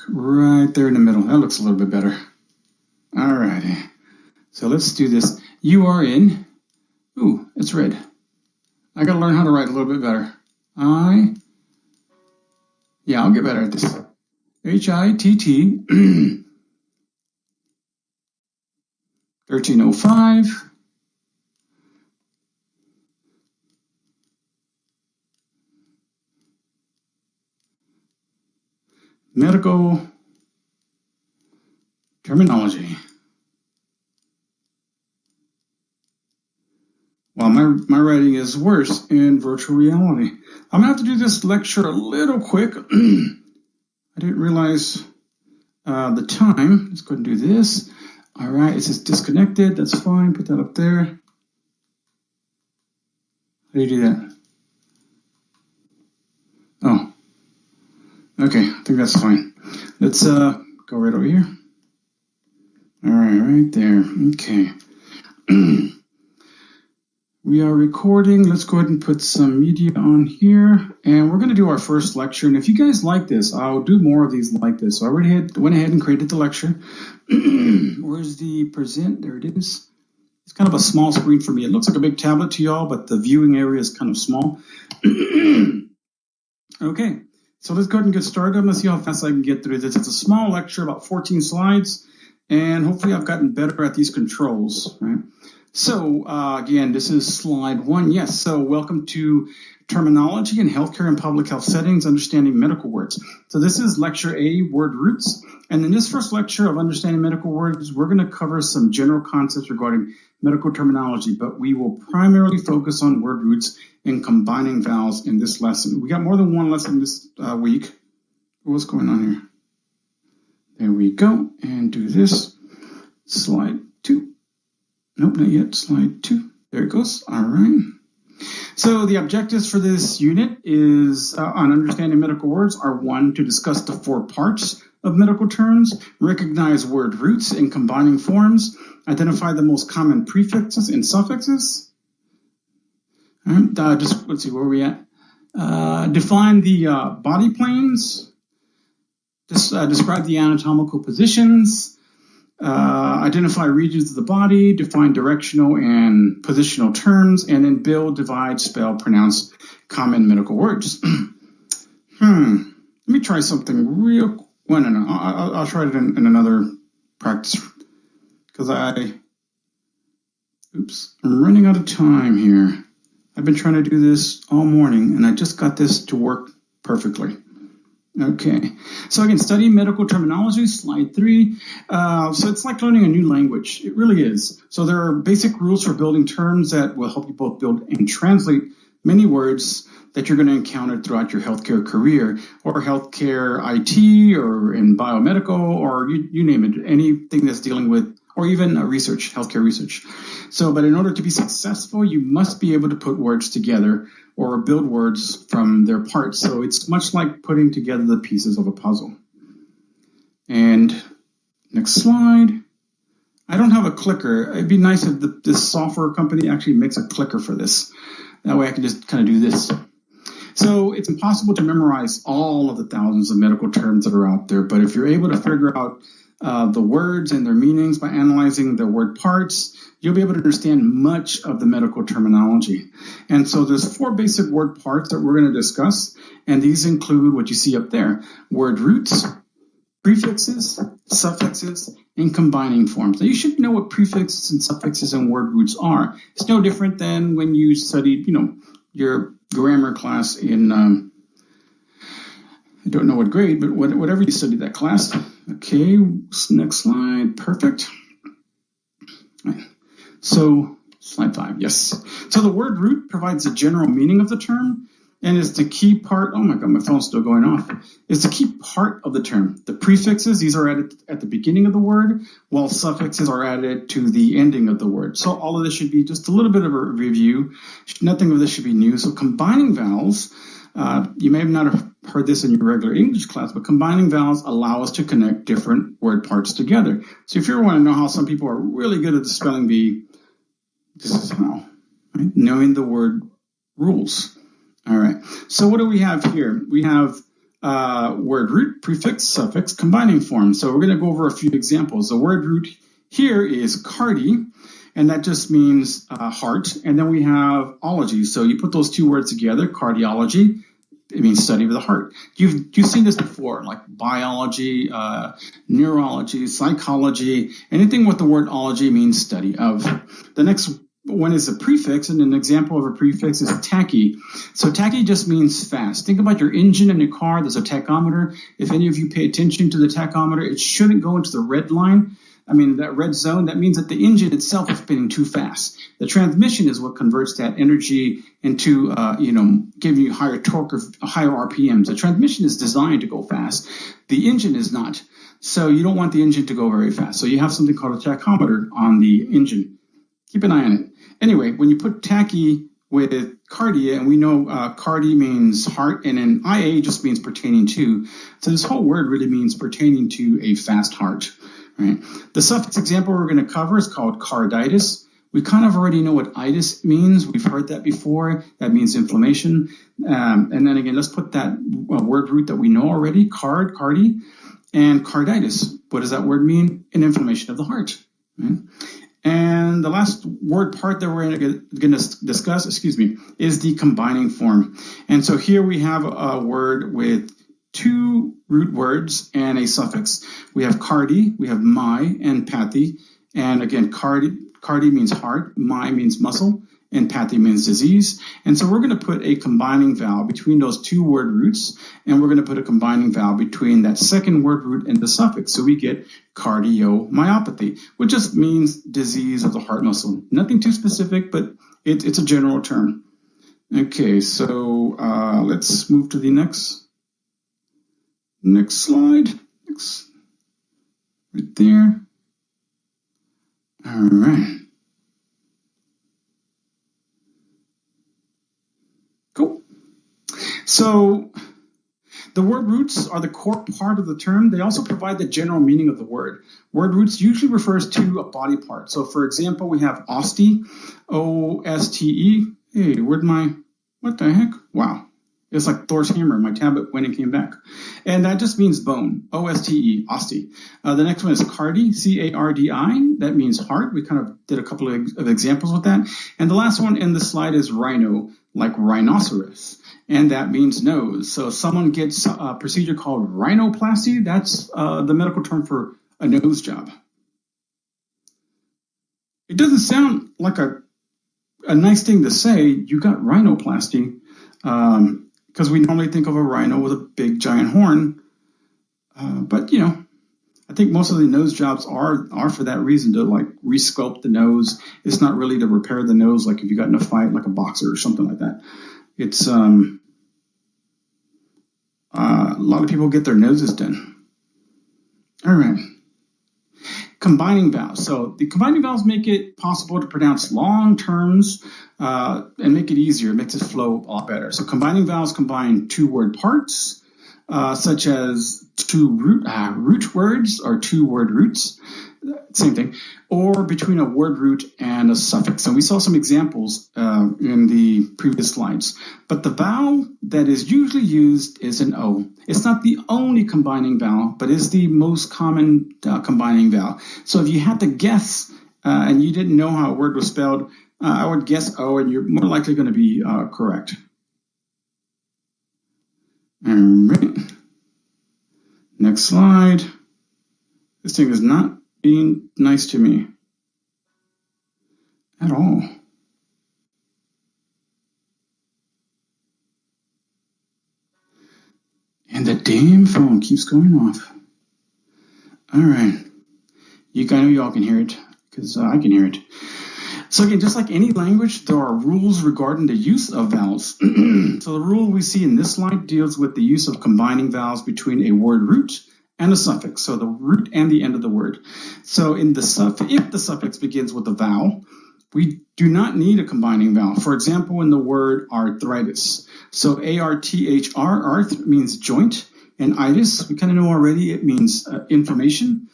right there in the middle. That looks a little bit better. All righty. So let's do this. You are in. Ooh, it's red. I got to learn how to write a little bit better. Yeah, I'll get better at this. HITT 1305. Medical terminology. Well, my writing is worse in virtual reality. I'm going to have to do this lecture a little quick. I didn't realize the time. Let's go ahead and do this. All right, it says disconnected. That's fine. Put that up there. How do you do that? Oh, okay. I think that's fine. Let's go right over here. All right, right there. Okay. We are recording. Let's go ahead and put some media on here. And we're going to do our first lecture. And if you guys like this, I'll do more of these like this. So I already went ahead and created the lecture. Where's the present? There it is. It's kind of a small screen for me. It looks like a big tablet to y'all, but the viewing area is kind of small. Okay, so let's go ahead and get started. I'm going to see how fast I can get through this. It's a small lecture, about 14 slides. And hopefully I've gotten better at these controls, right? So again, this is slide 1. Yes, so welcome to Terminology in Healthcare and Public Health Settings, Understanding Medical Words. So this is lecture A, Word Roots. And in this first lecture of Understanding Medical Words, we're going to cover some general concepts regarding medical terminology, but we will primarily focus on word roots and combining vowels in this lesson. We got more than one lesson this week. What's going on here? There we go. And do this. Slide 2. Nope, not yet. Slide 2. There it goes. All right. So the objectives for this unit is on understanding medical words are 1, to discuss the 4 parts of medical terms, recognize word roots and combining forms, identify the most common prefixes and suffixes. All right, just let's see where we at. Define the body planes. Describe the anatomical positions. Identify regions of the body, define directional and positional terms, and then build, divide, spell, pronounce common medical words. Let me try something real. Well, no. I'll try it in another practice because I'm running out of time here. I've been trying to do this all morning, and I just got this to work perfectly. Okay, so again, studying medical terminology, slide 3. So it's like learning a new language. It really is. So there are basic rules for building terms that will help you both build and translate many words that you're going to encounter throughout your healthcare career, or healthcare IT, or in biomedical, or you name it, anything that's dealing with, or even research, healthcare research. So, but in order to be successful, you must be able to put words together or build words from their parts. So it's much like putting together the pieces of a puzzle. And next slide. I don't have a clicker. It'd be nice if this software company actually makes a clicker for this. That way I can just kind of do this. So it's impossible to memorize all of the thousands of medical terms that are out there, but if you're able to figure out the words and their meanings by analyzing their word parts, you'll be able to understand much of the medical terminology. And so there's 4 basic word parts that we're going to discuss, and these include what you see up there: word roots, prefixes, suffixes, and combining forms. Now you should know what prefixes and suffixes and word roots are. It's no different than when you studied, your grammar class in, I don't know what grade, but whatever you studied that class. Okay, next slide. Perfect. Right. So slide 5, yes. So the word root provides the general meaning of the term and is the key part. Oh my God, my phone's still going off. It's the key part of the term. The prefixes, these are added at the beginning of the word, while suffixes are added to the ending of the word. So all of this should be just a little bit of a review. Nothing of this should be new. So combining vowels, you may have not have heard this in your regular English class, but combining vowels allow us to connect different word parts together. So if you ever want to know how some people are really good at the spelling bee, this is how, right? Knowing the word rules. All right. So what do we have here? We have word root, prefix, suffix, combining form. So we're going to go over a few examples. The word root here is cardi, and that just means heart. And then we have ology. So you put those two words together, cardiology. It means study of the heart. You've seen this before, like biology, neurology, psychology. Anything with the word ology means study of. The next one is a prefix, and an example of a prefix is tachy. So tachy just means fast. Think about your engine in your car. There's a tachometer. If any of you pay attention to the tachometer, it shouldn't go into the red line. That red zone, that means that the engine itself is spinning too fast. The transmission is what converts that energy into, giving you higher torque or higher RPMs. The transmission is designed to go fast. The engine is not. So you don't want the engine to go very fast. So you have something called a tachometer on the engine. Keep an eye on it. Anyway, when you put tachy with cardia, and we know cardi means heart, and then IA just means pertaining to. So this whole word really means pertaining to a fast heart. Right. The suffix example we're going to cover is called carditis. We kind of already know what itis means. We've heard that before. That means inflammation. And then again, let's put that word root that we know already, cardi, and carditis. What does that word mean? An inflammation of the heart. Right? And the last word part that we're going to discuss, is the combining form. And so here we have a word with two root words and a suffix. We have cardi, we have my, and pathy. And again, cardi means heart, my means muscle, and pathy means disease. And so we're going to put a combining vowel between those two word roots, and we're going to put a combining vowel between that second word root and the suffix. So we get cardiomyopathy, which just means disease of the heart muscle. Nothing too specific, but it's a general term. Okay, so let's move to the next slide. Right there. All right. Cool. So the word roots are the core part of the term. They also provide the general meaning of the word. Word roots usually refers to a body part. So for example, we have oste, O-S-T-E. Hey, what the heck? Wow. It's like Thor's hammer. My tablet went and came back. And that just means bone, O-S-T-E, oste. The next one is cardi, C-A-R-D-I. That means heart. We kind of did a couple of examples with that. And the last one in the slide is rhino, like rhinoceros. And that means nose. So if someone gets a procedure called rhinoplasty, that's the medical term for a nose job. It doesn't sound like a nice thing to say. You got rhinoplasty. Because we normally think of a rhino with a big giant horn. But, I think most of the nose jobs are for that reason, to like resculpt the nose. It's not really to repair the nose like if you got in a fight like a boxer or something like that. It's a lot of people get their noses done. All right. Combining vowels. So the combining vowels make it possible to pronounce long terms and make it easier. It makes it flow a lot better. So combining vowels combine two word parts, such as two root words or two word roots, same thing, or between a word root and a suffix. And we saw some examples in the previous slides. But the vowel that is usually used is an O. It's not the only combining vowel, but is the most common combining vowel. So if you had to guess and you didn't know how a word was spelled, I would guess O, and you're more likely going to be correct. All right. Next slide. This thing is not being nice to me at all. And the damn phone keeps going off. All right. I know y'all can hear it because I can hear it. So again, just like any language, there are rules regarding the use of vowels. So the rule we see in this slide deals with the use of combining vowels between a word root and a suffix. So the root and the end of the word. So in the if the suffix begins with a vowel, we do not need a combining vowel. For example, in the word arthritis. So A-R-T-H-R, arth means joint, and itis, we kind of know already, it means inflammation.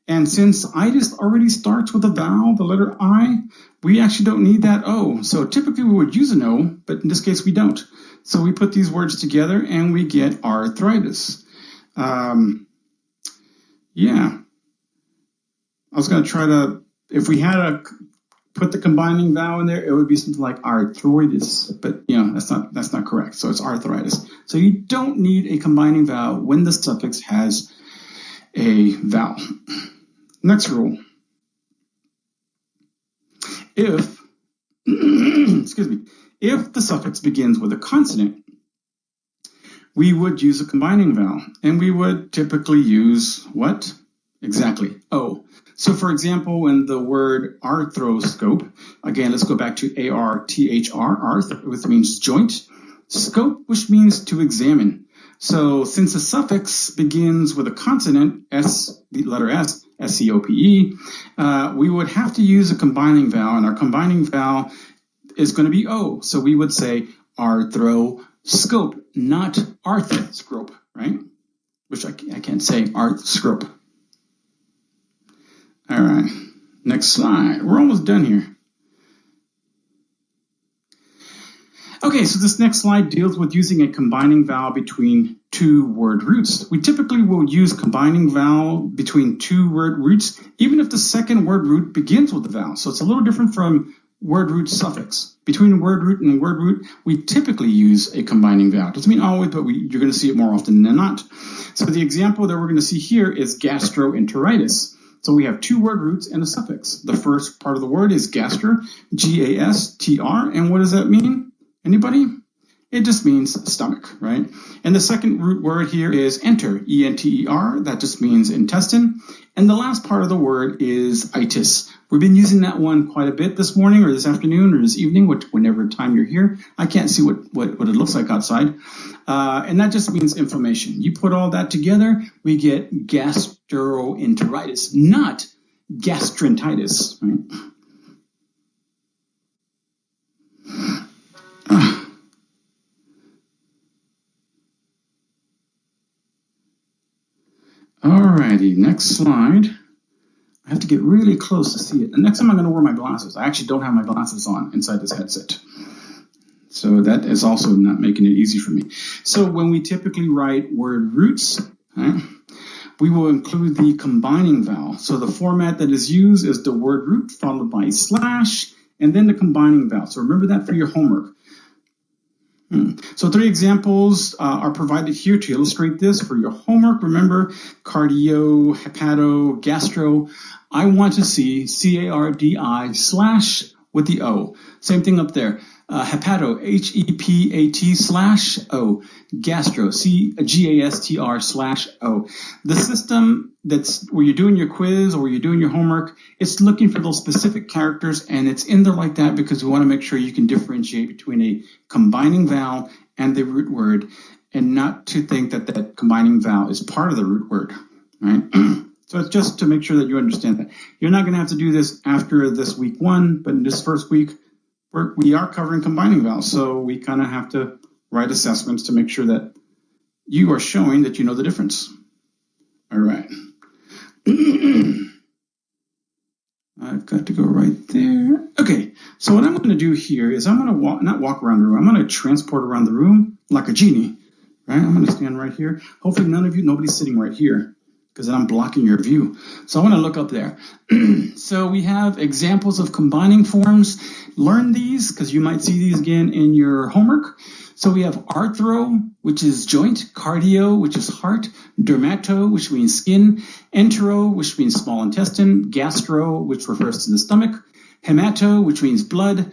And since itis already starts with a vowel, the letter I, we actually don't need that O. So typically we would use an O, but in this case we don't. So we put these words together and we get arthritis. Yeah. I was going to try to, if we had to put the combining vowel in there, it would be something like arthritis, but that's not correct. So it's arthritis. So you don't need a combining vowel when the suffix has a vowel. Next rule. If, excuse me, if the suffix begins with a consonant, we would use a combining vowel, and we would typically use what? Exactly, O. So for example, in the word arthroscope, again, let's go back to A-R-T-H-R, arth, which means joint, scope, which means to examine. So since the suffix begins with a consonant, S, the letter S, S-C-O-P-E, we would have to use a combining vowel, and our combining vowel is going to be O. So we would say arthroscope, not arthroscope, right? Which I can't say arthroscope. All right, next slide. We're almost done here. Okay, so this next slide deals with using a combining vowel between two word roots. We typically will use combining vowel between two word roots, even if the second word root begins with the vowel. So it's a little different from word root suffix. Between word root and word root, we typically use a combining vowel. Doesn't mean always, but you're going to see it more often than not. So the example that we're going to see here is gastroenteritis. So we have two word roots and a suffix. The first part of the word is gastro, G-A-S-T-R. And what does that mean? Anybody? It just means stomach, right? And the second root word here is enter, E-N-T-E-R. That just means intestine. And the last part of the word is itis. We've been using that one quite a bit this morning or this afternoon or this evening, whenever time you're here. I can't see what it looks like outside. And that just means inflammation. You put all that together, we get gastroenteritis, not gastroenteritis, right? Alrighty, next slide. I have to get really close to see it. And next time I'm going to wear my glasses. I actually don't have my glasses on inside this headset. So that is also not making it easy for me. So when we typically write word roots, right, we will include the combining vowel. So the format that is used is the word root followed by slash and then the combining vowel. So remember that for your homework. So 3 examples are provided here to illustrate this for your homework. Remember, cardio, hepato, gastro. I want to see C-A-R-D-I slash with the O. Same thing up there. Hepato, H-E-P-A-T slash O. Gastro, C-G-A-S-T-R slash O. The system that's where you're doing your quiz or where you're doing your homework, it's looking for those specific characters, and it's in there like that because we want to make sure you can differentiate between a combining vowel and the root word, and not to think that that combining vowel is part of the root word, right? So it's just to make sure that you understand that. You're not going to have to do this after this week 1, but in this first week, we are covering combining vowels, so we kind of have to write assessments to make sure that you are showing that you know the difference. All right. I've got to go right there. Okay, so what I'm going to do here is I'm going to not walk around the room. I'm going to transport around the room like a genie, right? I'm going to stand right here. Hopefully nobody's sitting right here, because then I'm blocking your view. So I want to look up there. So we have examples of combining forms. Learn these because you might see these again in your homework. So we have arthro, which is joint, cardio, which is heart, dermato, which means skin, entero, which means small intestine, gastro, which refers to the stomach, hemato, which means blood,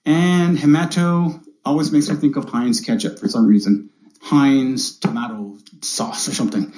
and hemato always makes me think of Heinz ketchup for some reason. Heinz tomato sauce or something.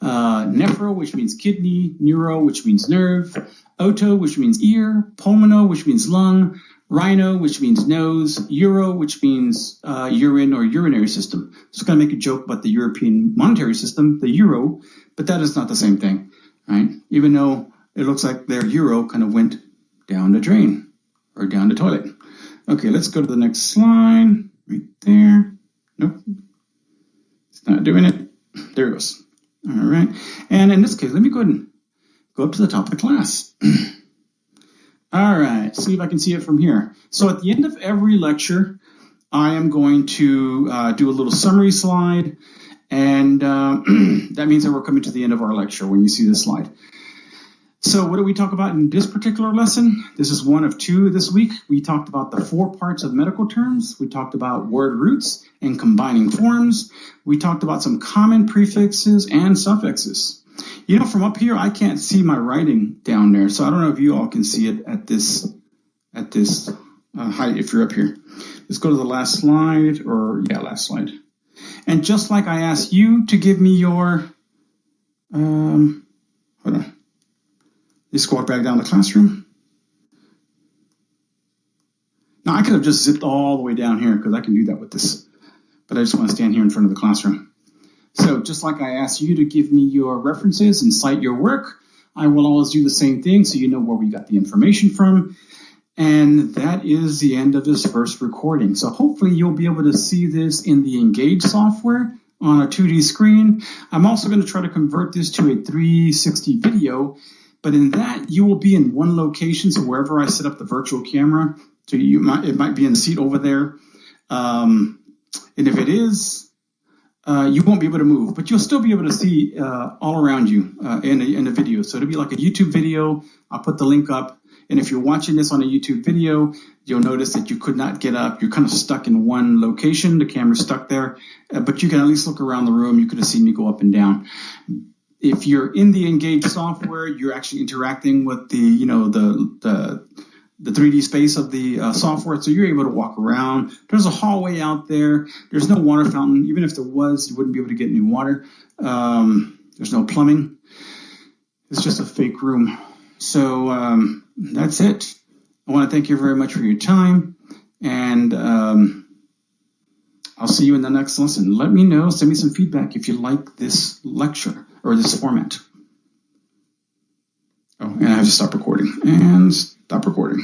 Nephro, which means kidney, neuro, which means nerve, oto, which means ear, pulmono, which means lung, rhino, which means nose, euro, which means urine or urinary system. Just going to make a joke about the European monetary system, the euro, but that is not the same thing, right? Even though it looks like their euro kind of went down the drain or down the toilet. Okay, let's go to the next slide. Right there. Nope. It's not doing it. There it goes. All right. And in this case, let me go ahead and go up to the top of the class. All right. See if I can see it from here. So at the end of every lecture, I am going to do a little summary slide, and that means that we're coming to the end of our lecture when you see this slide. So what did we talk about in this particular lesson? This is one of two this week. We talked about the 4 parts of medical terms. We talked about word roots and combining forms. We talked about some common prefixes and suffixes. You know, from up here, I can't see my writing down there, so I don't know if you all can see it at this height if you're up here. Let's go to the last slide, last slide. And just like I asked you to give me your, hold on. Just walk back down the classroom. Now, I could have just zipped all the way down here because I can do that with this, but I just want to stand here in front of the classroom. So just like I asked you to give me your references and cite your work, I will always do the same thing so you know where we got the information from. And that is the end of this first recording. So hopefully you'll be able to see this in the Engage software on a 2D screen. I'm also going to try to convert this to a 360 video. But in that, you will be in one location, so wherever I set up the virtual camera, so it might be in the seat over there. And if it is, you won't be able to move, but you'll still be able to see all around you in a video. So it'll be like a YouTube video. I'll put the link up. And if you're watching this on a YouTube video, you'll notice that you could not get up. You're kind of stuck in one location. The camera's stuck there, but you can at least look around the room. You could have seen me go up and down. If you're in the Engage software, you're actually interacting with the 3D space of the software, so you're able to walk around. There's a hallway out there. There's no water fountain. Even if there was, you wouldn't be able to get any water. There's no plumbing. It's just a fake room. So that's it. I want to thank you very much for your time, and I'll see you in the next lesson. Let me know. Send me some feedback if you like this lecture or this format. Oh, and I have to stop recording. And stop recording.